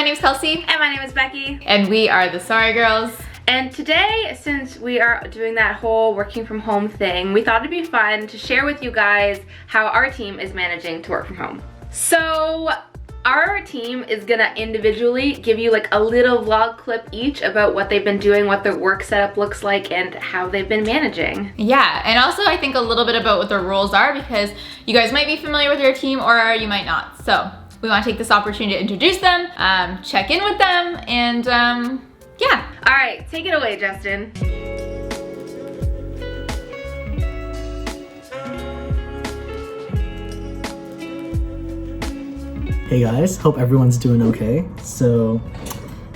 my name's Kelsey. And my name is Becky. And we are the Sorry Girls. And today, since we are doing that whole working from home thing, we thought it'd be fun to share with you guys how our team is managing to work from home. So our team is gonna individually give you like a little vlog clip each about what they've been doing, what their work setup looks like, and how they've been managing. Yeah, and also I think a little bit about what their roles are, because you guys might be familiar with your team or you might not. So we want to take this opportunity to introduce them, check in with them, and yeah. All right, take it away, Justin. Hey guys, hope everyone's doing okay. So,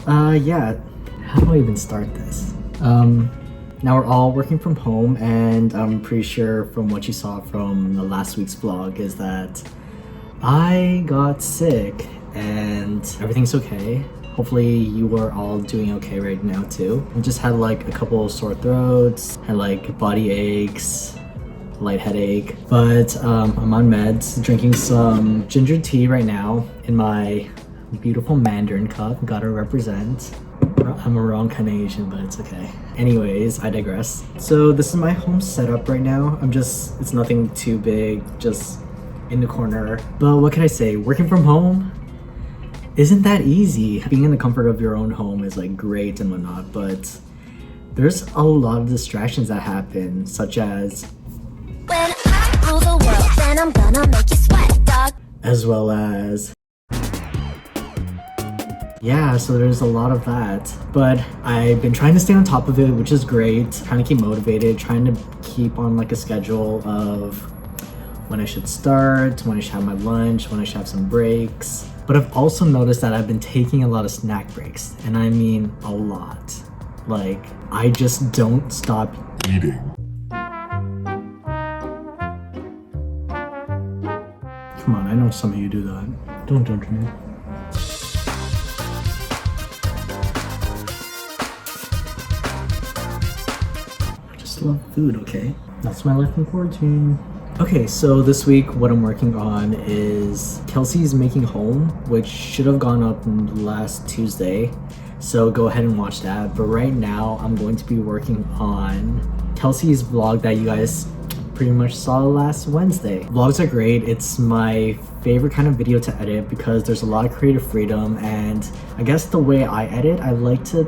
yeah, how do I even start this? Now we're all working from home, and I'm pretty sure from what you saw from the last week's vlog is that I got sick and everything's okay. Hopefully you are all doing okay right now too. I just had like a couple sore throats, had like body aches, light headache, but I'm on meds, drinking some ginger tea right now in my beautiful Mandarin cup. Gotta represent. I'm a wrong kind of Asian, but it's okay. Anyways, I digress. So this is my home setup right now. It's nothing too big, just in the corner. But what can I say? Working from home isn't that easy. Being in the comfort of your own home is like great and whatnot, but there's a lot of distractions that happen, such as when I rule the world, then I'm gonna make you sweat, dog. As well as, yeah, so there's a lot of that. But I've been trying to stay on top of it, which is great. Trying to keep motivated, trying to keep on like a schedule of when I should start, when I should have my lunch, when I should have some breaks. But I've also noticed that I've been taking a lot of snack breaks, and I mean a lot. Like, I just don't stop eating. Come on, I know some of you do that. Don't judge me. I just love food, okay? That's my life in quarantine. Okay, so this week what I'm working on is Kelsey's Making Home, which should have gone up last Tuesday. So go ahead and watch that. But right now I'm going to be working on Kelsey's vlog that you guys pretty much saw last Wednesday. Vlogs are great. It's my favorite kind of video to edit because there's a lot of creative freedom, and I guess the way I edit, I like to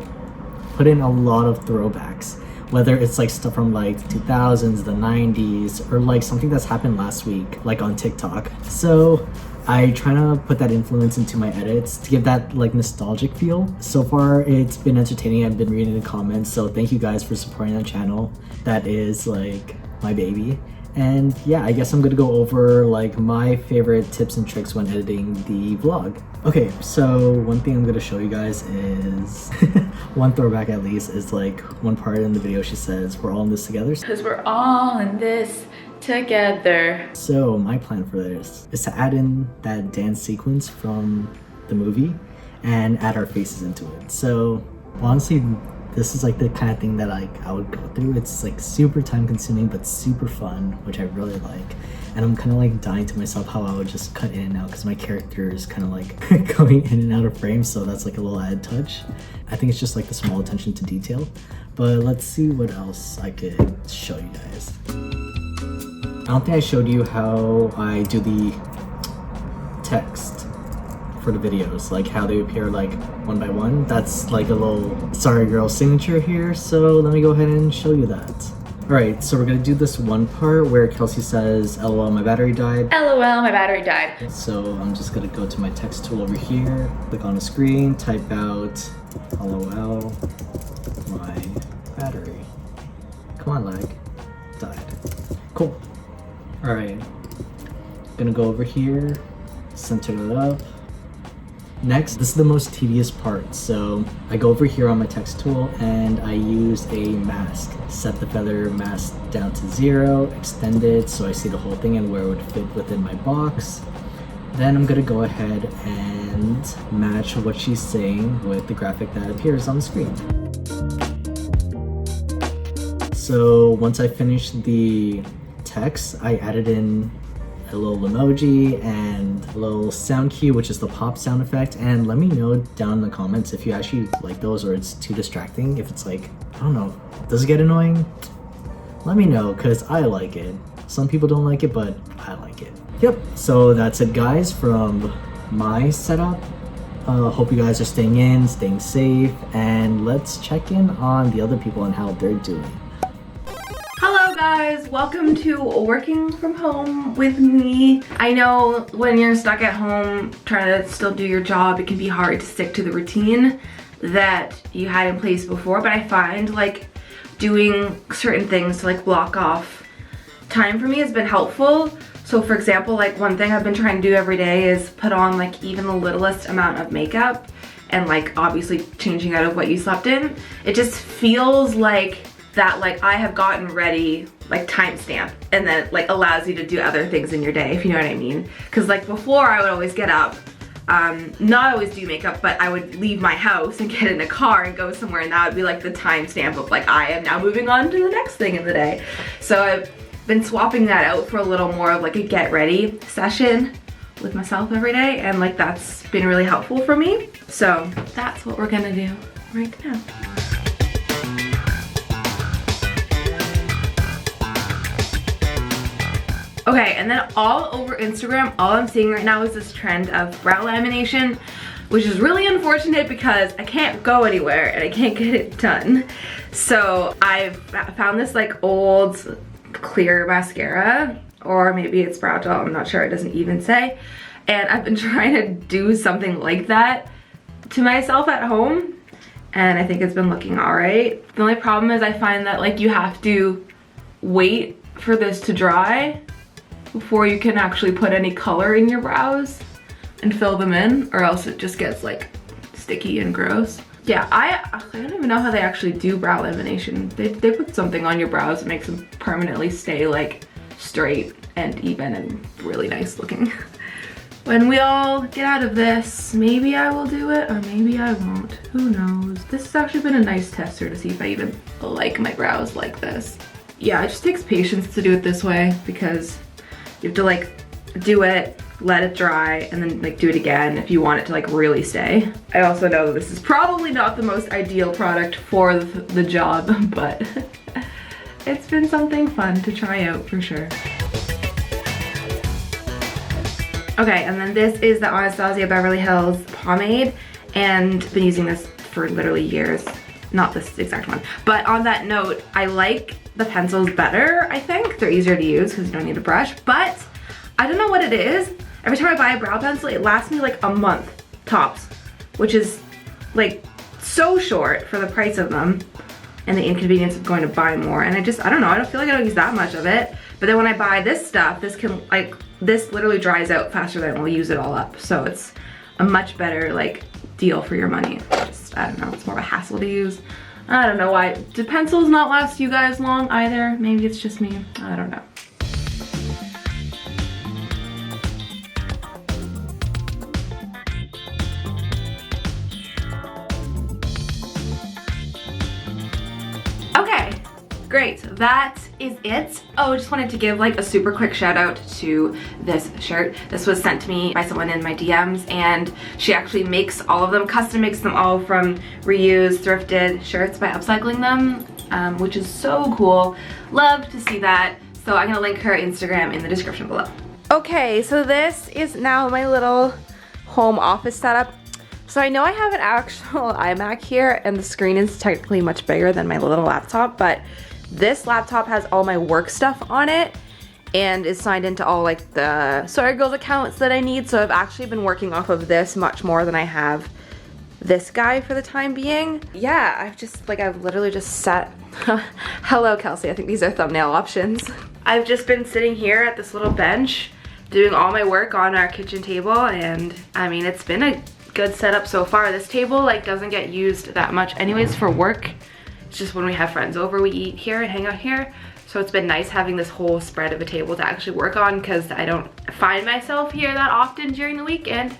put in a lot of throwbacks. Whether it's like stuff from like 2000s, the 90s, or like something that's happened last week, like on TikTok. So I try to put that influence into my edits to give that like nostalgic feel. So far it's been entertaining. I've been reading the comments, so thank you guys for supporting the channel. That is like my baby. And yeah, I guess I'm gonna go over like my favorite tips and tricks when editing the vlog. Okay, so one thing I'm gonna show you guys is one throwback at least is like one part in the video she says we're all in this together. Because we're all in this together. So my plan for this is to add in that dance sequence from the movie and add our faces into it. So honestly, this is like the kind of thing that like I would go through. It's like super time consuming but super fun, which I really like. And I'm kind of like dying to myself how I would just cut in and out because my character is kind of like going in and out of frame, so that's like a little added touch. I think it's just like the small attention to detail. But let's see what else I could show you guys. I don't think I showed you how I do the text for the videos, like how they appear like one by one. That's like a little Sorry Girl signature here, so let me go ahead and show you that. Alright, so we're gonna do this one part where Kelsey says, LOL, my battery died. LOL, my battery died. So I'm just gonna go to my text tool over here, click on the screen, type out LOL, my battery. Come on, lag. Died. Cool. Alright, gonna go over here, center it up. Next, this is the most tedious part. So I go over here on my text tool and I use a mask. Set the feather mask down to 0, extend it so I see the whole thing and where it would fit within my box. Then I'm gonna go ahead and match what she's saying with the graphic that appears on the screen. So once I finish the text, I added in a little emoji and a little sound cue, which is the pop sound effect. And let me know down in the comments if you actually like those or it's too distracting. If it's like, I don't know, does it get annoying? Let me know, because I like it. Some people don't like it, but I like it. Yep, so that's it guys from my setup. Hope you guys are staying in, staying safe, and let's check in on the other people and how they're doing. Hello guys, welcome to working from home with me. I know when you're stuck at home trying to still do your job, it can be hard to stick to the routine that you had in place before, but I find like doing certain things to like block off time for me has been helpful. So for example, like one thing I've been trying to do every day is put on like even the littlest amount of makeup, and like obviously changing out of what you slept in. It just feels like that like I have gotten ready, like timestamp, and then it, like allows you to do other things in your day, if you know what I mean. Cause like before I would always get up, not always do makeup, but I would leave my house and get in a car and go somewhere, and that would be like the timestamp of like I am now moving on to the next thing in the day. So I've been swapping that out for a little more of like a get ready session with myself every day, and like that's been really helpful for me. So that's what we're gonna do right now. Okay, and then all over Instagram, all I'm seeing right now is this trend of brow lamination, which is really unfortunate because I can't go anywhere and I can't get it done. So I've found this like old clear mascara, or maybe it's brow gel, I'm not sure, it doesn't even say. And I've been trying to do something like that to myself at home, and I think it's been looking all right. The only problem is I find that like you have to wait for this to dry before you can actually put any color in your brows and fill them in, or else it just gets like sticky and gross. Yeah, I don't even know how they actually do brow lamination. They put something on your brows that makes them permanently stay like straight and even and really nice looking. When we all get out of this, maybe I will do it or maybe I won't. Who knows? This has actually been a nice tester to see if I even like my brows like this. Yeah, it just takes patience to do it this way because you have to like do it, let it dry, and then like do it again if you want it to like really stay. I also know that this is probably not the most ideal product for the job, but it's been something fun to try out for sure. Okay, and then this is the Anastasia Beverly Hills pomade, and I've been using this for literally years. Not this exact one, but on that note, I like the pencils better, I think. They're easier to use because you don't need a brush, but I don't know what it is. Every time I buy a brow pencil, it lasts me like a month tops, which is like so short for the price of them and the inconvenience of going to buy more. And I don't know, I don't feel like I don't use that much of it. But then when I buy this stuff, this literally dries out faster than we'll use it all up. So it's a much better like deal for your money. I don't know, it's more of a hassle to use. I don't know why. Do pencils not last you guys long either? Maybe it's just me, I don't know. Great, that is it. Oh, just wanted to give like a super quick shout out to this shirt. This was sent to me by someone in my DMs, and she actually makes all of them, custom makes them all from reused, thrifted shirts by upcycling them, which is so cool. Love to see that. So I'm gonna link her Instagram in the description below. Okay, so this is now my little home office setup. So I know I have an actual iMac here, and the screen is technically much bigger than my little laptop, but this laptop has all my work stuff on it and is signed into all like the Sorry Girls accounts that I need. So I've actually been working off of this much more than I have this guy for the time being. Yeah, I've literally just set, hello Kelsey, I think these are thumbnail options. I've just been sitting here at this little bench doing all my work on our kitchen table, and I mean, it's been a good setup so far. This table like doesn't get used that much anyways for work. It's just when we have friends over, we eat here and hang out here. So it's been nice having this whole spread of a table to actually work on, because I don't find myself here that often during the week, and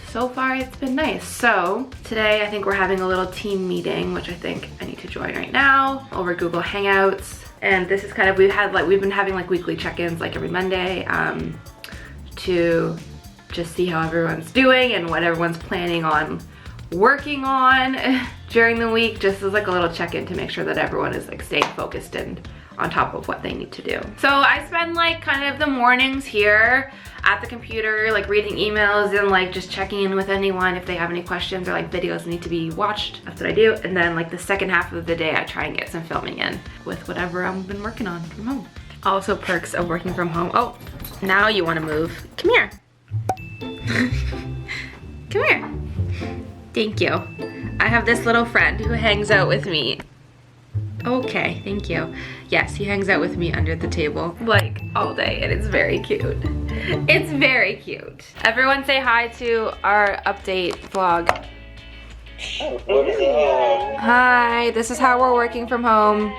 so far it's been nice. So today I think we're having a little team meeting, which I think I need to join right now over Google Hangouts. And this is kind of, we've been having like weekly check-ins like every Monday. to just see how everyone's doing and what everyone's planning on working on during the week, just as like a little check-in to make sure that everyone is like staying focused and on top of what they need to do. So I spend like kind of the mornings here at the computer, like reading emails and like just checking in with anyone if they have any questions or like videos need to be watched. That's what I do. And then like the second half of the day, I try and get some filming in with whatever I've been working on from home. Also perks of working from home. Oh, now you wanna move. Come here. Come here. Thank you. I have this little friend who hangs out with me. Okay, thank you. Yes, he hangs out with me under the table like all day and it's very cute. It's very cute. Everyone say hi to our update vlog. Hi, this is how we're working from home.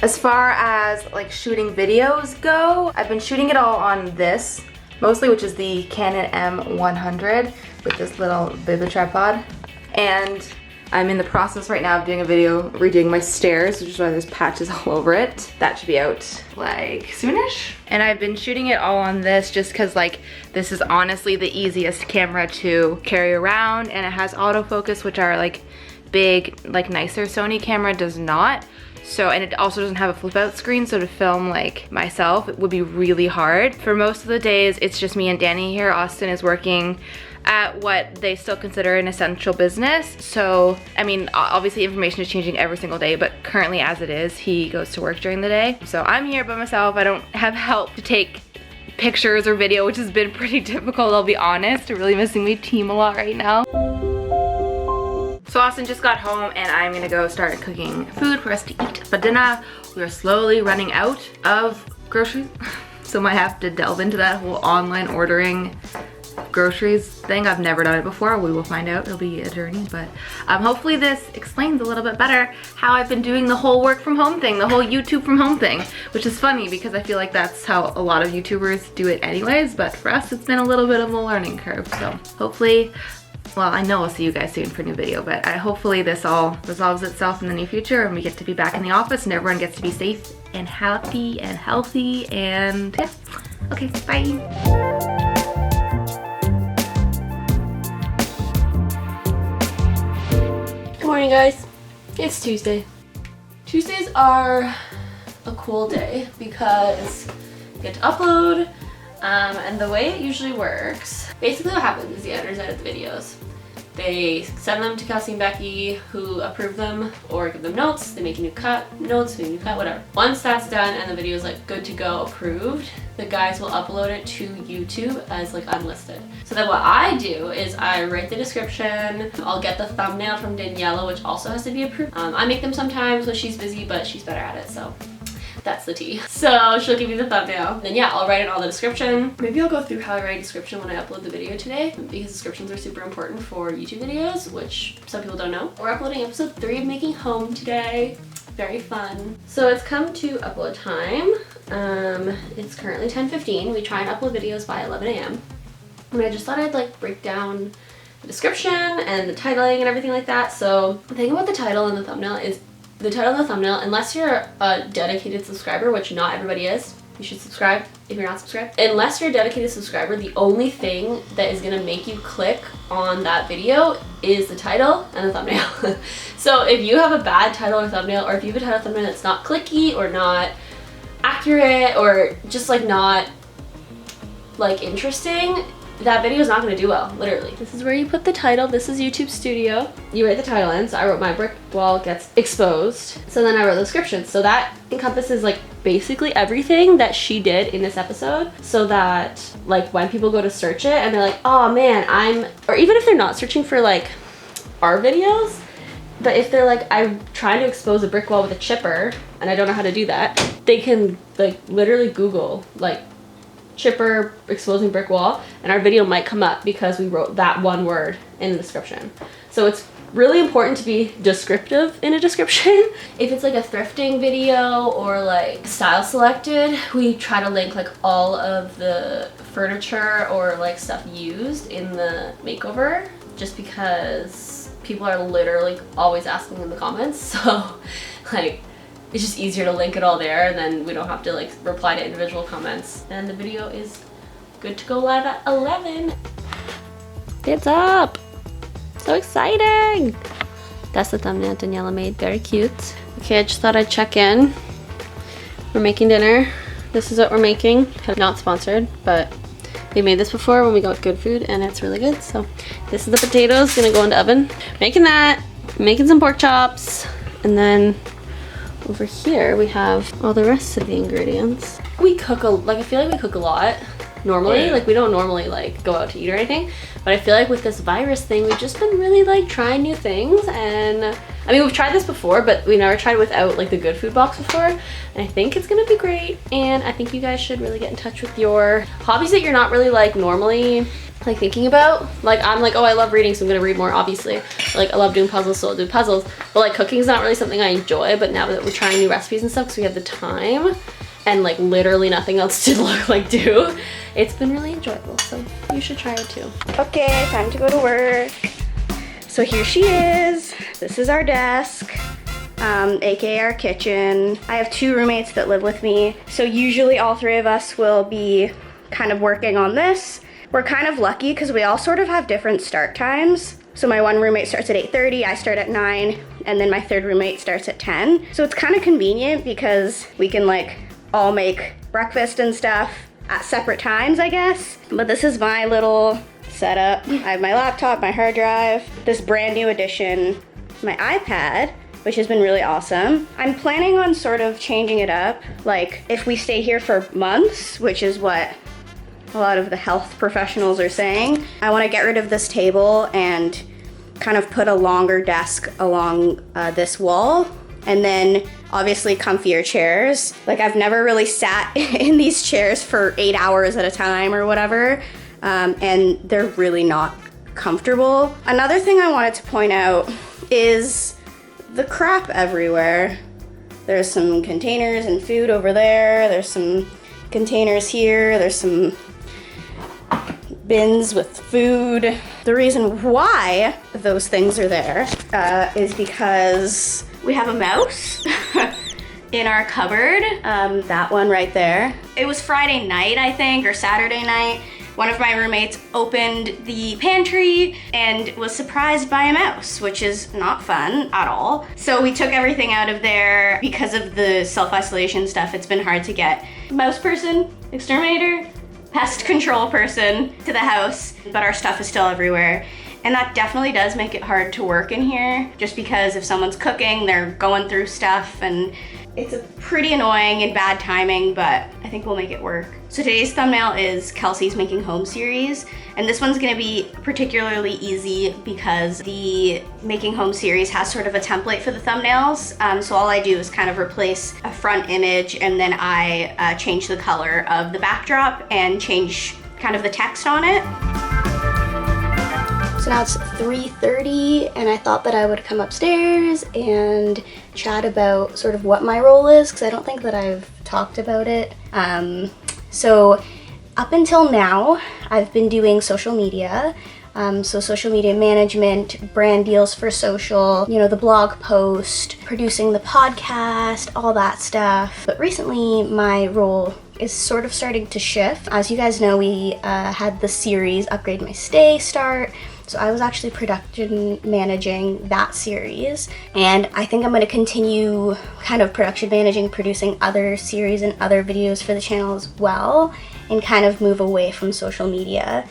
As far as like shooting videos go, I've been shooting it all on this, mostly, which is the Canon M100 with this little baby tripod. And I'm in the process right now of doing a video redoing my stairs, which is why there's patches all over it. That should be out like soonish. And I've been shooting it all on this just cause like this is honestly the easiest camera to carry around, and it has autofocus, which our like big, like nicer Sony camera does not. So, and it also doesn't have a flip out screen, so to film like myself, it would be really hard. For most of the days, it's just me and Danny here. Austin is working at what they still consider an essential business. So, I mean, obviously information is changing every single day, but currently as it is, he goes to work during the day. So I'm here by myself. I don't have help to take pictures or video, which has been pretty difficult, I'll be honest. I'm really missing my team a lot right now. So Austin just got home and I'm gonna go start cooking food for us to eat for dinner. We are slowly running out of groceries, so might have to delve into that whole online ordering groceries thing. I've never done it before. We will find out. It'll be a journey, but hopefully this explains a little bit better how I've been doing the whole work from home thing, the whole YouTube from home thing, which is funny because I feel like that's how a lot of YouTubers do it anyways, but for us it's been a little bit of a learning curve. So hopefully, well, I know I'll see you guys soon for a new video, but hopefully this all resolves itself in the near future and we get to be back in the office and everyone gets to be safe and happy and healthy and yeah. Okay, bye. Good morning, guys. It's Tuesday. Tuesdays are a cool day because you get to upload, and the way it usually works, basically what happens is the editors edit the videos. They send them to Kelsey and Becky, who approve them or give them notes. They make a new cut, notes, make a new cut, whatever. Once that's done and the video is like good to go, approved, the guys will upload it to YouTube as like unlisted. So then what I do is I write the description. I'll get the thumbnail from Daniela, which also has to be approved. I make them sometimes when she's busy, but she's better at it, so that's the tea. So she'll give me the thumbnail. Then yeah, I'll write in all the description. Maybe I'll go through how I write a description when I upload the video today, because descriptions are super important for YouTube videos, which some people don't know. We're uploading episode 3 of Making Home today. Very fun. So it's come to upload time. It's currently 10:15. We try and upload videos by 11 a.m. And I just thought I'd like break down the description and the titling and everything like that. So the thing about the title and the thumbnail is the title and the thumbnail, unless you're a dedicated subscriber, which not everybody is, you should subscribe if you're not subscribed. Unless you're a dedicated subscriber, the only thing that is gonna make you click on that video is the title and the thumbnail. So if you have a bad title or thumbnail, or if you have a title or thumbnail that's not clicky or not accurate or just like not like interesting, that video is not going to do well, literally. This is where you put the title. This is YouTube Studio. You write the title in, so I wrote my brick wall gets exposed. So then I wrote the description. So that encompasses like basically everything that she did in this episode, so that like when people go to search it and they're like, oh man, or even if they're not searching for like our videos, but if they're like, I'm trying to expose a brick wall with a chipper and I don't know how to do that, they can like literally Google like chipper exposing brick wall and our video might come up because we wrote that one word in the description. So it's really important to be descriptive in a description. If it's like a thrifting video or like style selected, we try to link like all of the furniture or like stuff used in the makeover, just because people are literally always asking in the comments. So like it's just easier to link it all there, and then we don't have to like reply to individual comments. And the video is good to go live at 11. It's up! So exciting! That's the thumbnail Daniela made, very cute. Okay, I just thought I'd check in. We're making dinner. This is what we're making. Not sponsored, but we made this before when we got good food and it's really good. So this is the potatoes, gonna go in the oven. Making that, making some pork chops, and then over here we have all the rest of the ingredients. We cook I feel like we cook a lot normally. Like we don't normally like go out to eat or anything, but I feel like with this virus thing, we've just been really like trying new things. And I mean, we've tried this before, but we never tried without like the good food box before. And I think it's gonna be great. And I think you guys should really get in touch with your hobbies that you're not really like normally like thinking about. Like I'm like, oh, I love reading, so I'm gonna read more, obviously. Like I love doing puzzles, so I'll do puzzles. But like cooking is not really something I enjoy. But now that we're trying new recipes and stuff, because we have the time and like literally nothing else to do, it's been really enjoyable. So you should try it too. Okay, time to go to work. So here she is. This is our desk, aka our kitchen. I have 2 roommates that live with me, so usually all 3 of us will be kind of working on this. We're kind of lucky because we all sort of have different start times. So my one roommate starts at 8:30, I start at 9, and then my third roommate starts at 10. So it's kind of convenient because we can like all make breakfast and stuff at separate times, I guess. But this is my little setup. I have my laptop, my hard drive, this brand new edition, my iPad, which has been really awesome. I'm planning on sort of changing it up. Like if we stay here for months, which is what a lot of the health professionals are saying, I want to get rid of this table and kind of put a longer desk along this wall, and then obviously comfier chairs. Like I've never really sat in these chairs for 8 hours at a time or whatever, and they're really not comfortable. Another thing I wanted to point out is the crap everywhere. There's some containers and food over there. There's some containers here. There's some bins with food. The reason why those things are there is because we have a mouse in our cupboard, that one right there. It was Friday night, I think, or Saturday night. One of my roommates opened the pantry and was surprised by a mouse, which is not fun at all. So we took everything out of there. Because of the self-isolation stuff, it's been hard to get mouse person, exterminator, pest control person to the house, but our stuff is still everywhere. And that definitely does make it hard to work in here, just because if someone's cooking, they're going through stuff, and it's a pretty annoying and bad timing, but I think we'll make it work. So today's thumbnail is Kelsey's Making Home series, and this one's gonna be particularly easy because the Making Home series has sort of a template for the thumbnails. So all I do is kind of replace a front image, and then I change the color of the backdrop and change kind of the text on it. So now it's 3:30, and I thought that I would come upstairs and chat about sort of what my role is, because I don't think that I've talked about it. So up until now, I've been doing social media. So social media management, brand deals for social, you know, the blog post, producing the podcast, all that stuff. But recently my role is sort of starting to shift. As you guys know, we had the series Upgrade My Stay start. So I was actually production managing that series, and I think I'm going to continue kind of production managing, producing other series and other videos for the channel as well, and kind of move away from social media,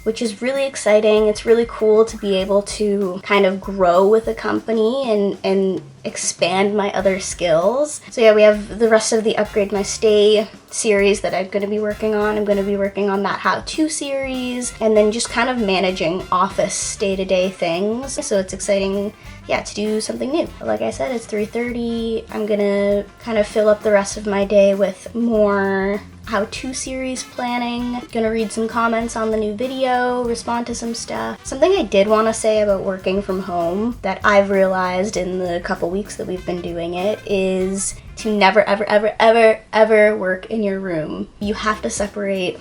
which is really exciting. It's really cool to be able to kind of grow with a company and expand my other skills. So yeah, we have the rest of the Upgrade My Stay series that I'm going to be working on. I'm going to be working on that how-to series, and then just kind of managing office day-to-day things. So it's exciting, yeah, to do something new. Like I said, it's 3:30. I'm gonna kind of fill up the rest of my day with more how-to series planning. Gonna read some comments on the new video, respond to some stuff. Something I did want to say about working from home that I've realized in the couple weeks that we've been doing it is to never, ever, ever, ever, ever work in your room. You have to separate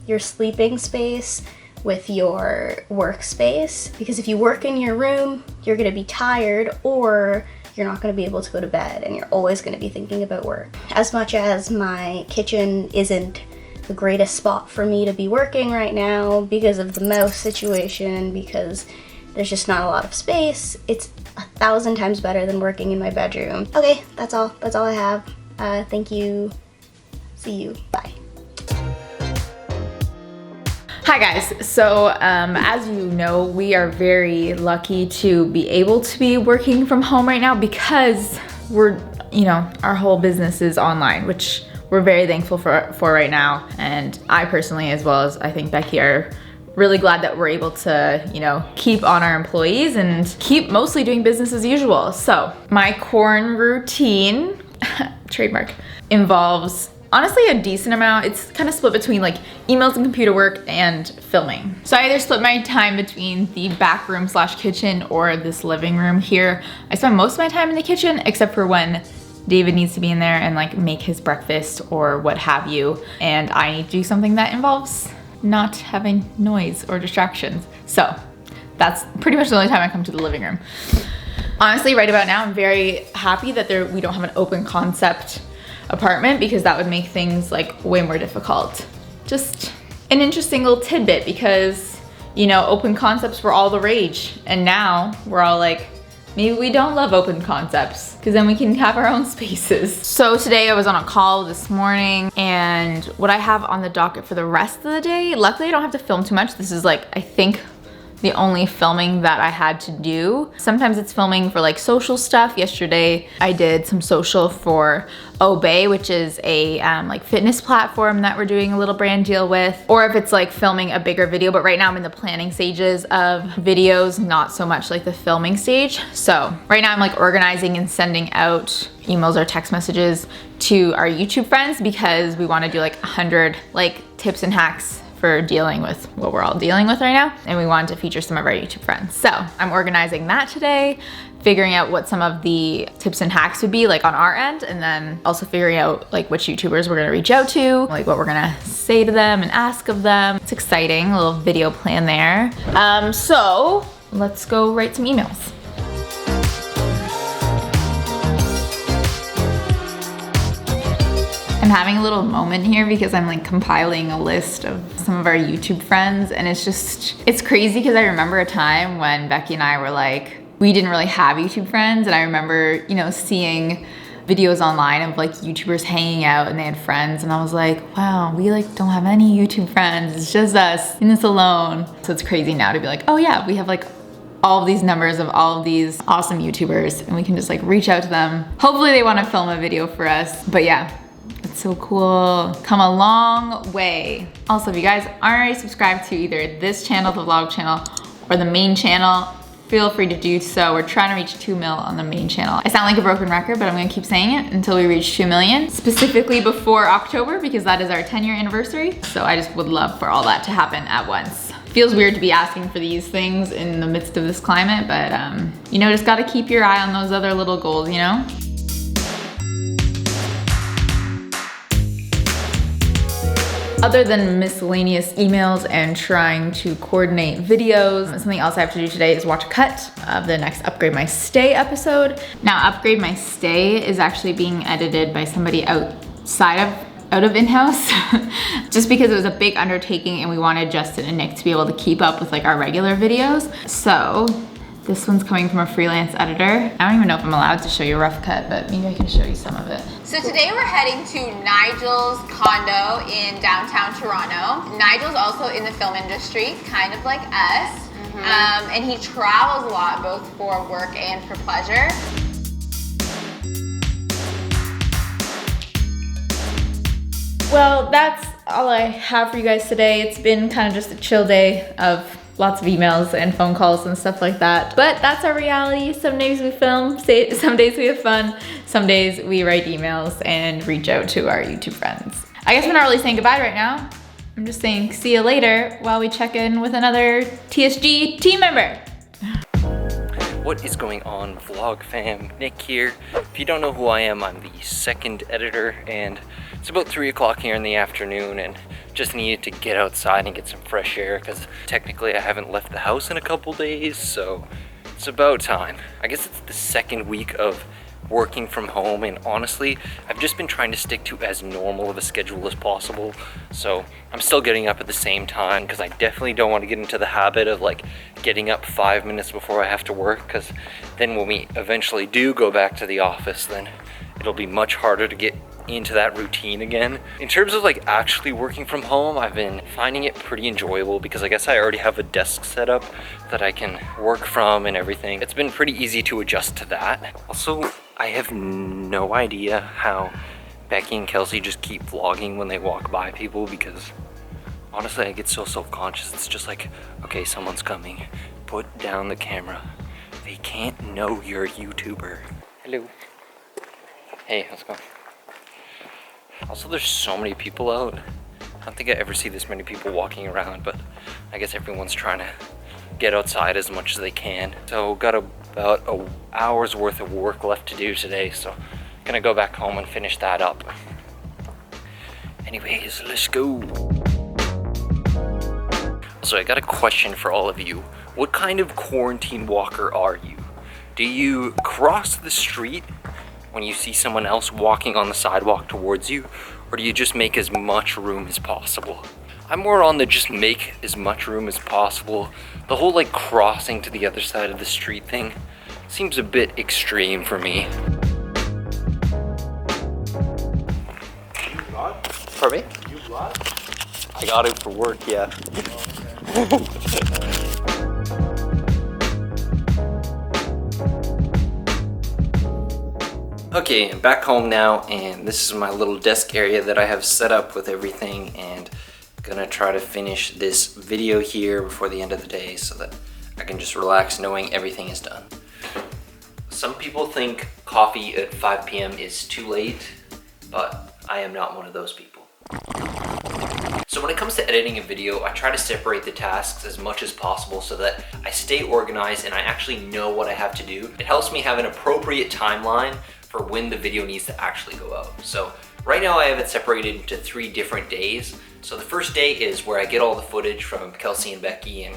your sleeping space with your workspace, because if you work in your room, you're gonna be tired, or you're not going to be able to go to bed and you're always going to be thinking about work. As much as my kitchen isn't the greatest spot for me to be working right now because of the mouse situation, because there's just not a lot of space, it's 1,000 times better than working in my bedroom. Okay, that's all I have. Thank you. See you. Bye. Hi guys, so as you know, we are very lucky to be able to be working from home right now because we're, you know, our whole business is online, which we're very thankful for right now. And I personally, as well as I think Becky, are really glad that we're able to, you know, keep on our employees and keep mostly doing business as usual. So my corn routine, trademark, involves honestly a decent amount. It's kind of split between like emails and computer work and filming. So I either split my time between the back room / kitchen or this living room here. I spend most of my time in the kitchen except for when David needs to be in there and like make his breakfast or what have you. And I need to do something that involves not having noise or distractions. So that's pretty much the only time I come to the living room. Honestly, right about now, I'm very happy that we don't have an open concept apartment because that would make things like way more difficult. Just an interesting little tidbit because, you know, open concepts were all the rage. And now we're all like, maybe we don't love open concepts because then we can have our own spaces. So today I was on a call this morning, and what I have on the docket for the rest of the day, luckily I don't have to film too much. This is like, I think, the only filming that I had to do. Sometimes it's filming for like social stuff. Yesterday I did some social for Obey, which is a like fitness platform that we're doing a little brand deal with, or if it's like filming a bigger video. But right now I'm in the planning stages of videos, not so much like the filming stage. So right now I'm like organizing and sending out emails or text messages to our YouTube friends because we want to do like 100 like tips and hacks for dealing with what we're all dealing with right now. And we wanted to feature some of our YouTube friends. So I'm organizing that today, figuring out what some of the tips and hacks would be like on our end, and then also figuring out like which YouTubers we're gonna reach out to, like what we're gonna say to them and ask of them. It's exciting, a little video plan there. So let's go write some emails. I'm having a little moment here because I'm like compiling a list of some of our YouTube friends, and it's crazy because I remember a time when Becky and I were like, we didn't really have YouTube friends, and I remember, you know, seeing videos online of like YouTubers hanging out and they had friends, and I was like, wow, we like don't have any YouTube friends. It's just us in this alone. So it's crazy now to be like, oh yeah, we have like all of these numbers of all of these awesome YouTubers, and we can just like reach out to them. Hopefully they want to film a video for us. But yeah, it's so cool. Come a long way. Also, if you guys aren't already subscribed to either this channel, the vlog channel, or the main channel, feel free to do so. We're trying to reach 2 mil on the main channel. I sound like a broken record, but I'm gonna keep saying it until we reach 2 million, specifically before October, because that is our 10-year anniversary. So I just would love for all that to happen at once. Feels weird to be asking for these things in the midst of this climate, but you know, just gotta keep your eye on those other little goals, you know? Other than miscellaneous emails and trying to coordinate videos, something else I have to do today is watch a cut of the next Upgrade My Stay episode. Now, Upgrade My Stay is actually being edited by somebody out of in-house, just because it was a big undertaking and we wanted Justin and Nick to be able to keep up with like our regular videos. So this one's coming from a freelance editor. I don't even know if I'm allowed to show you a rough cut, but maybe I can show you some of it. So today we're heading to Nigel's condo in downtown Toronto. Nigel's also in the film industry, kind of like us. And he travels a lot, both for work and for pleasure. Well, that's all I have for you guys today. It's been kind of just a chill day of lots of emails and phone calls and stuff like that. But that's our reality. Some days we film, some days we have fun, some days we write emails and reach out to our YouTube friends. I guess we're not really saying goodbye right now. I'm just saying see you later while we check in with another TSG team member. What is going on, vlog fam? Nick here. If you don't know who I am, I'm the second editor, and it's about 3 o'clock here in the afternoon, and just needed to get outside and get some fresh air because technically I haven't left the house in a couple days, so It's about time. I guess it's the second week of working from home, and honestly, I've just been trying to stick to as normal of a schedule as possible. So I'm still getting up at the same time because I definitely don't want to get into the habit of like getting up 5 minutes before I have to work, because then when we eventually do go back to the office, then it'll be much harder to get into that routine again. In terms of like actually working from home, I've been finding it pretty enjoyable because I guess I already have a desk set up that I can work from and everything. It's been pretty easy to adjust to that. Also, I have no idea how Becky and Kelsey just keep vlogging when they walk by people, because honestly I get so self-conscious. It's just like, okay, someone's coming, put down the camera. They can't know you're a YouTuber. Hello. Hey, how's it going? Also, there's so many people out. I don't think I ever see this many people walking around, but I guess everyone's trying to get outside as much as they can. So got about an hour's worth of work left to do today, so gonna go back home and finish that up. Anyways, let's go. So I got a question for all of you. What kind of quarantine walker are you? Do you cross the street when you see someone else walking on the sidewalk towards you, or do you just make as much room as possible? I'm more on the just make as much room as possible. The whole like crossing to the other side of the street thing seems a bit extreme for me. You vlog? Pardon me? You vlog? I got it for work, yeah. Okay, I'm back home now, and this is my little desk area that I have set up with everything, and gonna try to finish this video here before the end of the day so that I can just relax knowing everything is done. Some people think coffee at 5 p.m. is too late, but I am not one of those people. So when it comes to editing a video, I try to separate the tasks as much as possible so that I stay organized and I actually know what I have to do. It helps me have an appropriate timeline for when the video needs to actually go out. So right now I have it separated into 3 different days. So the first day is where I get all the footage from Kelsey and Becky and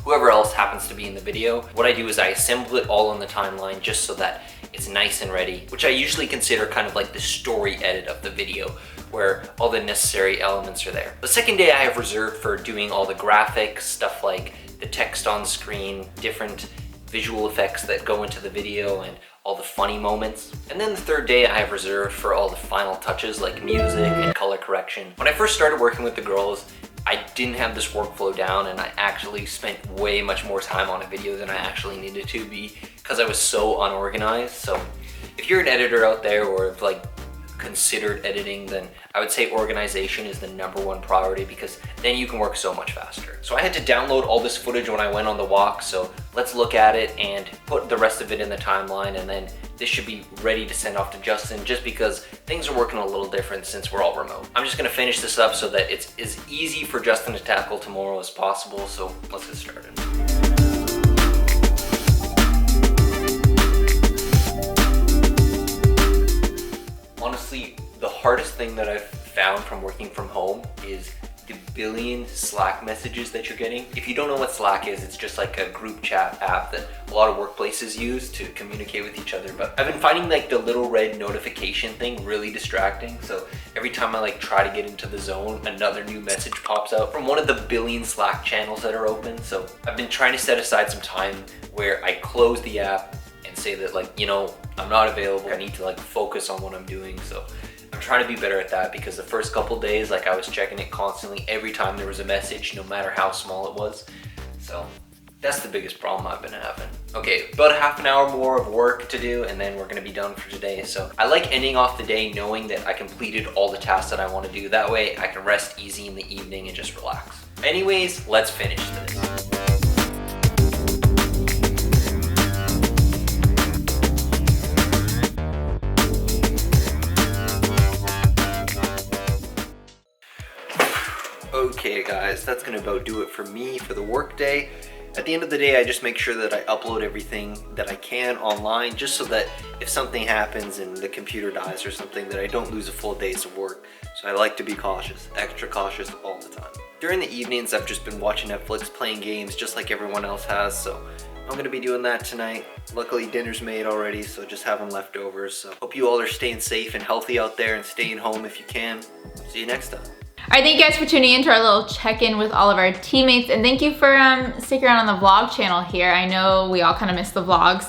whoever else happens to be in the video. What I do is I assemble it all on the timeline just so that it's nice and ready, which I usually consider kind of like the story edit of the video, where all the necessary elements are there. The second day I have reserved for doing all the graphics, stuff like the text on screen, different visual effects that go into the video, and all the funny moments. And then the third day I have reserved for all the final touches like music and color correction. When I first started working with the girls, I didn't have this workflow down, and I actually spent way much more time on a video than I actually needed to because I was so unorganized. So if you're an editor out there or have like considered editing, then I would say organization is the #1 priority, because then you can work so much faster. So I had to download all this footage when I went on the walk, so let's look at it and put the rest of it in the timeline, and then this should be ready to send off to Justin, just because things are working a little different since we're all remote. I'm just gonna finish this up so that it's as easy for Justin to tackle tomorrow as possible, so let's get started. Honestly, the hardest thing that I've found from working from home is the billion Slack messages that you're getting. If you don't know what Slack is, it's just like a group chat app that a lot of workplaces use to communicate with each other. But I've been finding like the little red notification thing really distracting. So every time I like try to get into the zone, another new message pops out from one of the billion Slack channels that are open. So I've been trying to set aside some time where I close the app and say that, like, you know, I'm not available. I need to like focus on what I'm doing. So I'm trying to be better at that, because the first couple days, like, I was checking it constantly every time there was a message, no matter how small it was. So that's the biggest problem I've been having. Okay, about a half an hour more of work to do, and then we're gonna be done for today. So I like ending off the day knowing that I completed all the tasks that I want to do. That way I can rest easy in the evening and just relax. Anyways, let's finish this. Okay guys, that's gonna about do it for me for the workday. At the end of the day, I just make sure that I upload everything that I can online, just so that if something happens and the computer dies or something, that I don't lose a full day's of work. So I like to be cautious, extra cautious all the time. During the evenings, I've just been watching Netflix, playing games just like everyone else has, so I'm gonna be doing that tonight. Luckily dinner's made already, so just having leftovers. So hope you all are staying safe and healthy out there and staying home if you can. See you next time. All right, thank you guys for tuning in to our little check-in with all of our teammates, and thank you for sticking around on the vlog channel here. I know we all kind of missed the vlogs,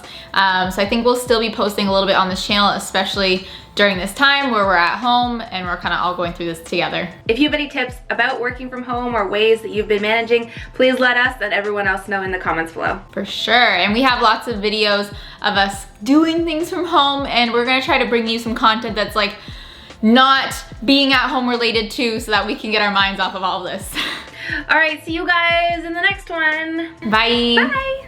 so I think we'll still be posting a little bit on this channel, especially during this time where we're at home and we're kind of all going through this together. If you have any tips about working from home or ways that you've been managing, please let us and everyone else know in the comments below. For sure, and we have lots of videos of us doing things from home, and we're gonna try to bring you some content that's like not being at home related too, so that we can get our minds off of all this. All right, see you guys in the next one. Bye. Bye.